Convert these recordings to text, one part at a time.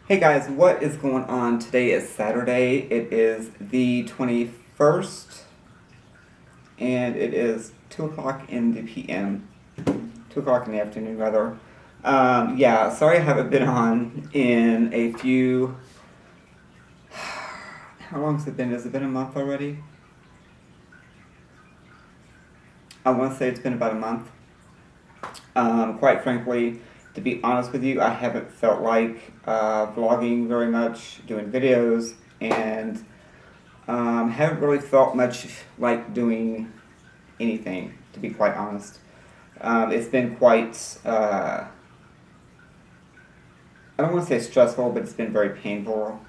Hey guys, what is going on? Today is Saturday. It is the 21st, and it is 2 o'clock in the PM. 2 o'clock in the afternoon, rather. Yeah, sorry I haven't been on in a few. How long has it been? Has it been a month already? I want to say it's been about a month. Quite frankly, to be honest with you, I haven't felt like vlogging very much, doing videos, and haven't really felt much like doing anything, to be quite honest. It's been quite, I don't want to say stressful, but it's been very painful.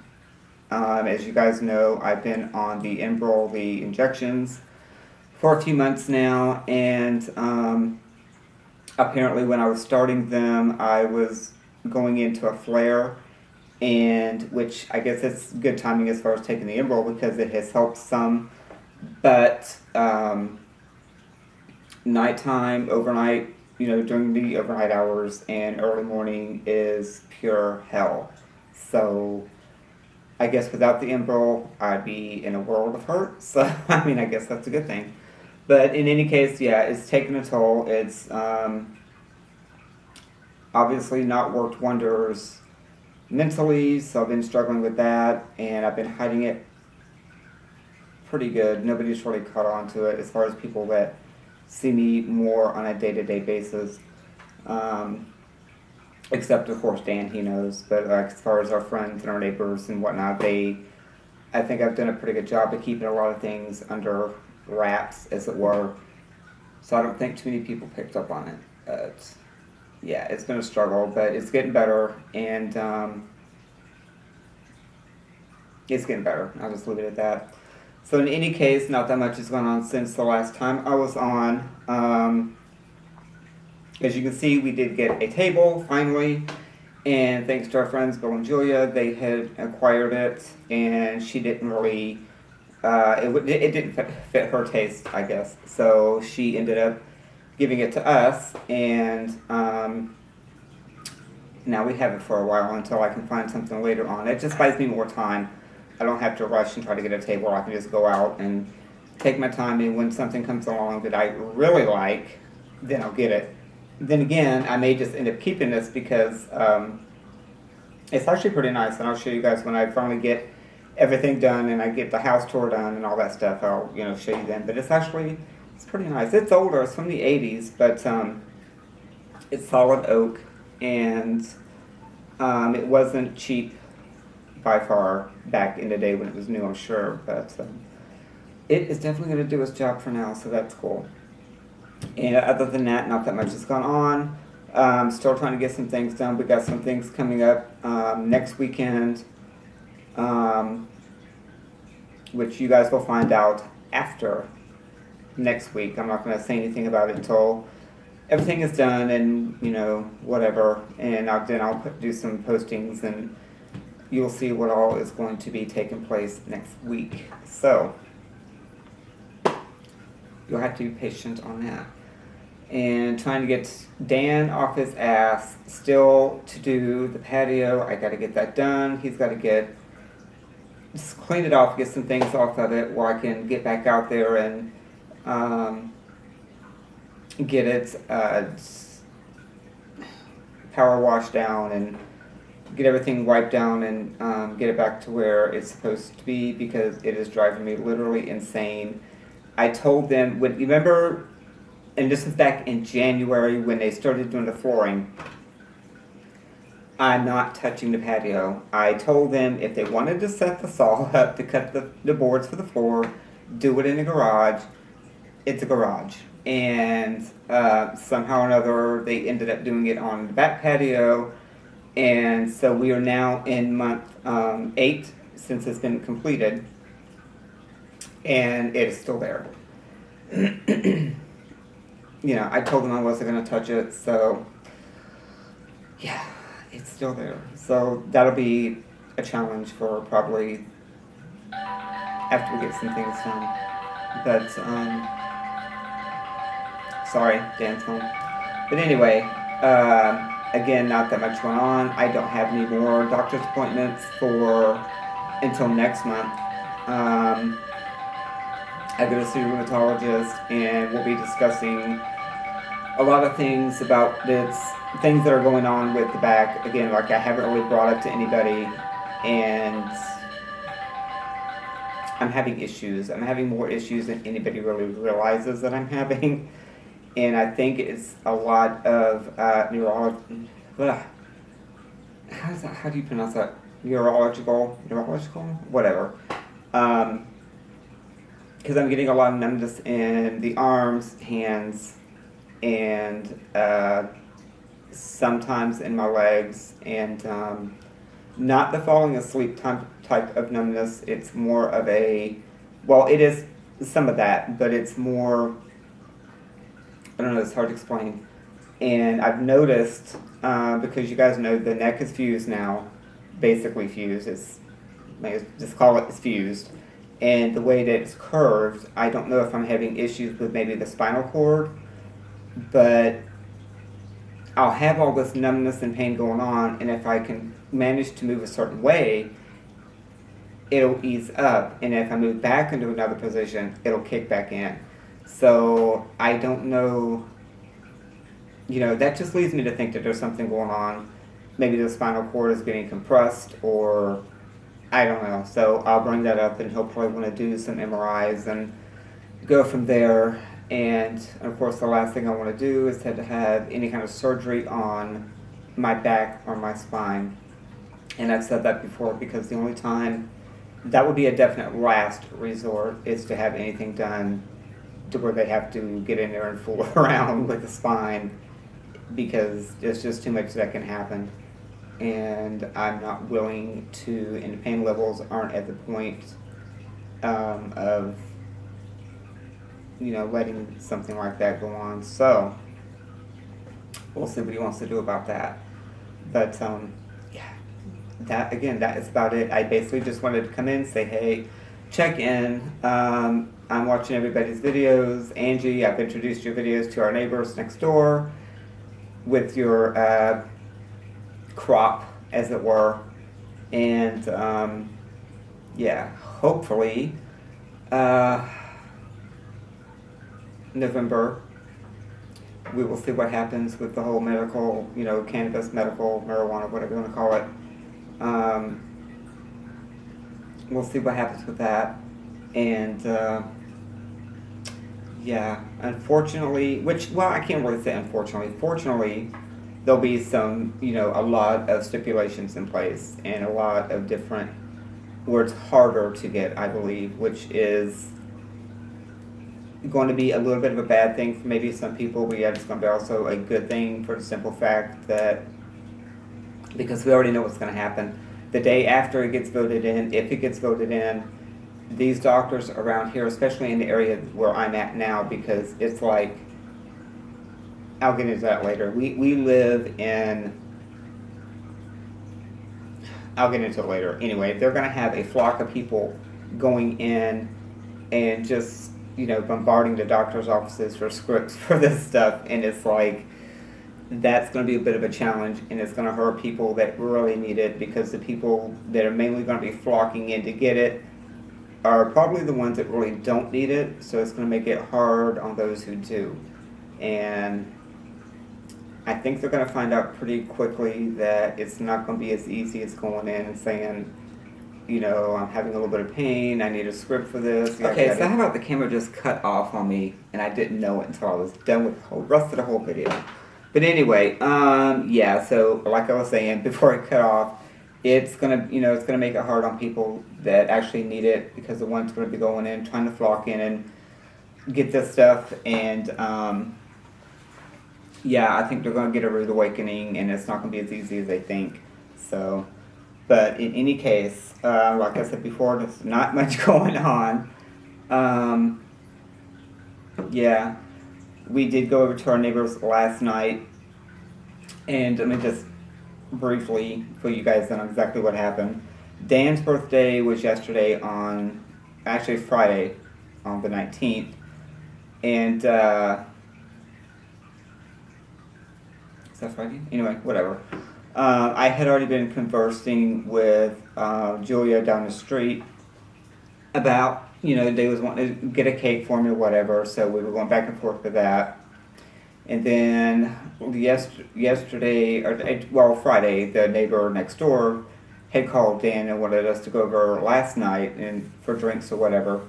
As you guys know, I've been on the Enbrel, the injections, for a few months now, and apparently when I was starting them, I was going into a flare, and which I guess it's good timing as far as taking the Enbrel because it has helped some, but nighttime, overnight, during the overnight hours and early morning is pure hell. So I guess without the Enbrel, I'd be in a world of hurt. So I mean, I guess that's a good thing. But in any case, yeah, it's taken a toll. It's obviously not worked wonders mentally, so I've been struggling with that, and I've been hiding it pretty good. Nobody's really caught on to it as far as people that see me more on a day-to-day basis. Um, Except of course Dan, he knows. But like as far as our friends and our neighbors and whatnot, I think I've done a pretty good job of keeping a lot of things under wraps, as it were. So I don't think too many people picked up on it. Yeah, it's been a struggle, but it's getting better, and it's getting better. I'll just leave it at that. So in any case, not that much has gone on since the last time I was on. As you can see, we did get a table finally, and thanks to our friends Bill and Julia, they had acquired it, and she didn't really. It didn't fit her taste, I guess. So she ended up giving it to us, and now we have it for a while until I can find something later on. It just buys me more time. I don't have to rush and try to get a table. I can just go out and take my time, and when something comes along that I really like, then I'll get it. Then again, I may just end up keeping this because it's actually pretty nice, and I'll show you guys when I finally get everything done and I get the house tour done and all that stuff. I'll show you then. But it's pretty nice. It's older. It's from the '80s, but it's solid oak, and it wasn't cheap by far back in the day when it was new, I'm sure. But it is definitely going to do its job for now, so that's cool. And other than that, not that much has gone on. Still trying to get some things done. We got some things coming up next weekend, which you guys will find out after next week. I'm not going to say anything about it until everything is done and whatever. And then I'll do some postings, and you'll see what all is going to be taking place next week. So you'll have to be patient on that. And trying to get Dan off his ass still to do the patio. I got to get that done. He's got to just clean it off, get some things off of it where I can get back out there and get it power washed down and get everything wiped down and get it back to where it's supposed to be, because it is driving me literally insane. I told them, remember, and this was back in January when they started doing the flooring, I'm not touching the patio. I told them if they wanted to set the saw up to cut the boards for the floor, do it in the garage. It's a garage. And somehow or another, they ended up doing it on the back patio. And so we are now in month 8 since it's been completed. And it is still there. I told them I wasn't going to touch it, so yeah, it's still there. So that'll be a challenge for probably after we get some things done. But, sorry, Dan's home. But anyway, again, not that much going on. I don't have any more doctor's appointments for until next month. I go to see a rheumatologist, and we'll be discussing a lot of things about this, things that are going on with the back. Again, like I haven't really brought up to anybody, and I'm having issues. I'm having more issues than anybody really realizes that I'm having, and I think it's a lot of neurology. How do you pronounce that? Neurological, whatever. Because I'm getting a lot of numbness in the arms, hands, and sometimes in my legs, and not the falling asleep type of numbness. It's more of well, it is some of that, but it's more, I don't know, it's hard to explain. And I've noticed, because you guys know the neck is fused now, basically fused, just call it fused. And the way that it's curved, I don't know if I'm having issues with maybe the spinal cord, but I'll have all this numbness and pain going on, and if I can manage to move a certain way, it'll ease up, and if I move back into another position, it'll kick back in. So I don't know, that just leads me to think that there's something going on. Maybe the spinal cord is getting compressed, or I don't know. So I'll bring that up, and he'll probably want to do some MRIs and go from there. And of course, the last thing I want to do is to have any kind of surgery on my back or my spine. And I've said that before, because the only time that would be a definite last resort is to have anything done to where they have to get in there and fool around with the spine, because there's just too much that can happen. And I'm not willing to, and the pain levels aren't at the point of letting something like that go on. So we'll see what he wants to do about that. But yeah, that is about it. I basically just wanted to come in, say hey, check in. I'm watching everybody's videos. Angie, I've introduced your videos to our neighbors next door with your crop, as it were. And yeah, hopefully November, we will see what happens with the whole medical, cannabis, medical, marijuana, whatever you want to call it. We'll see what happens with that. And yeah, unfortunately, I can't really say unfortunately. Fortunately, there'll be some, a lot of stipulations in place, and a lot of different, where it's harder to get, I believe, which is going to be a little bit of a bad thing for maybe some people, but yet it's going to be also a good thing for the simple fact that, because we already know what's going to happen. The day after it gets voted in, if it gets voted in, these doctors around here, especially in the area where I'm at now, because it's like, I'll get into that later. We live in, I'll get into it later. Anyway, they're going to have a flock of people going in and just, bombarding the doctor's offices for scripts for this stuff. And it's like, that's going to be a bit of a challenge, and it's going to hurt people that really need it, because the people that are mainly going to be flocking in to get it are probably the ones that really don't need it. So it's going to make it hard on those who do. And I think they're going to find out pretty quickly that it's not going to be as easy as going in and saying, I'm having a little bit of pain, I need a script for this. Okay, so how about the camera just cut off on me, and I didn't know it until I was done with the rest of the whole video. But anyway, yeah, so like I was saying before it cut off, it's going to, it's going to make it hard on people that actually need it, because the ones going to be going in, trying to flock in and get this stuff, and yeah, I think they're going to get a rude awakening, and it's not going to be as easy as they think. So, but in any case, like I said before, there's not much going on. Yeah, we did go over to our neighbors last night, and let me just briefly fill you guys in on exactly what happened. Dan's birthday was yesterday actually Friday, on the 19th, and Is that Friday? Anyway, whatever. I had already been conversing with Julia down the street about, they was wanting to get a cake for me or whatever, so we were going back and forth with that. And then yesterday, Friday, the neighbor next door had called in and wanted us to go over last night and for drinks or whatever.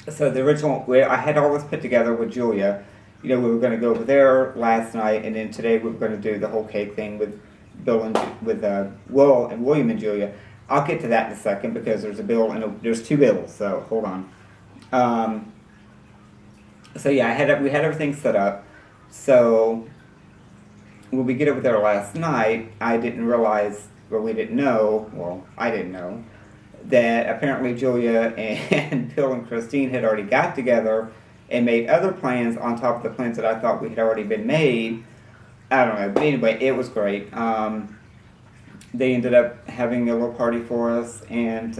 So I had all this put together with Julia. We were going to go over there last night, and then today we were going to do the whole cake thing with Will and William and Julia. I'll get to that in a second because there's a bill and there's two bills. So hold on. So yeah, we had everything set up. So when we get over there last night, I didn't realize, or we didn't know. Well, I didn't know that apparently Julia and Bill and Christine had already got together and made other plans on top of the plans that I thought we had already been made. I don't know, but anyway, it was great. They ended up having a little party for us, and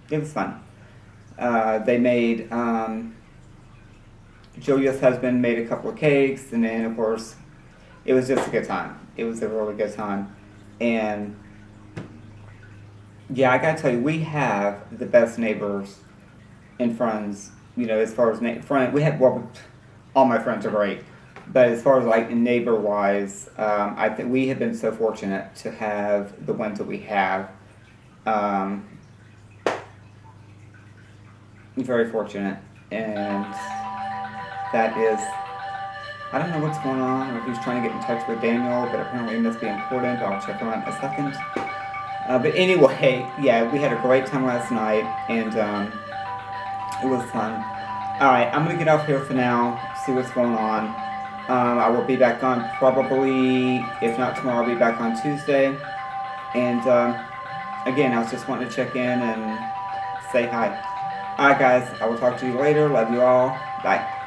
it was fun. They made, Julia's husband made a couple of cakes, and then, of course, it was just a good time. It was a really good time. And, yeah, I gotta tell you, we have the best neighbors and friends, as far as all my friends are great. But as far as like neighbor-wise, I think we have been so fortunate to have the ones that we have. Very fortunate, and that is, I don't know what's going on, or who's trying to get in touch with Daniel, but apparently it must be important. I'll check him out in a second. But anyway, yeah, we had a great time last night, and it was fun. Alright, I'm going to get off here for now, see what's going on. I will be back on probably, if not tomorrow, I'll be back on Tuesday. And again, I was just wanting to check in and say hi. Alright guys, I will talk to you later. Love you all. Bye.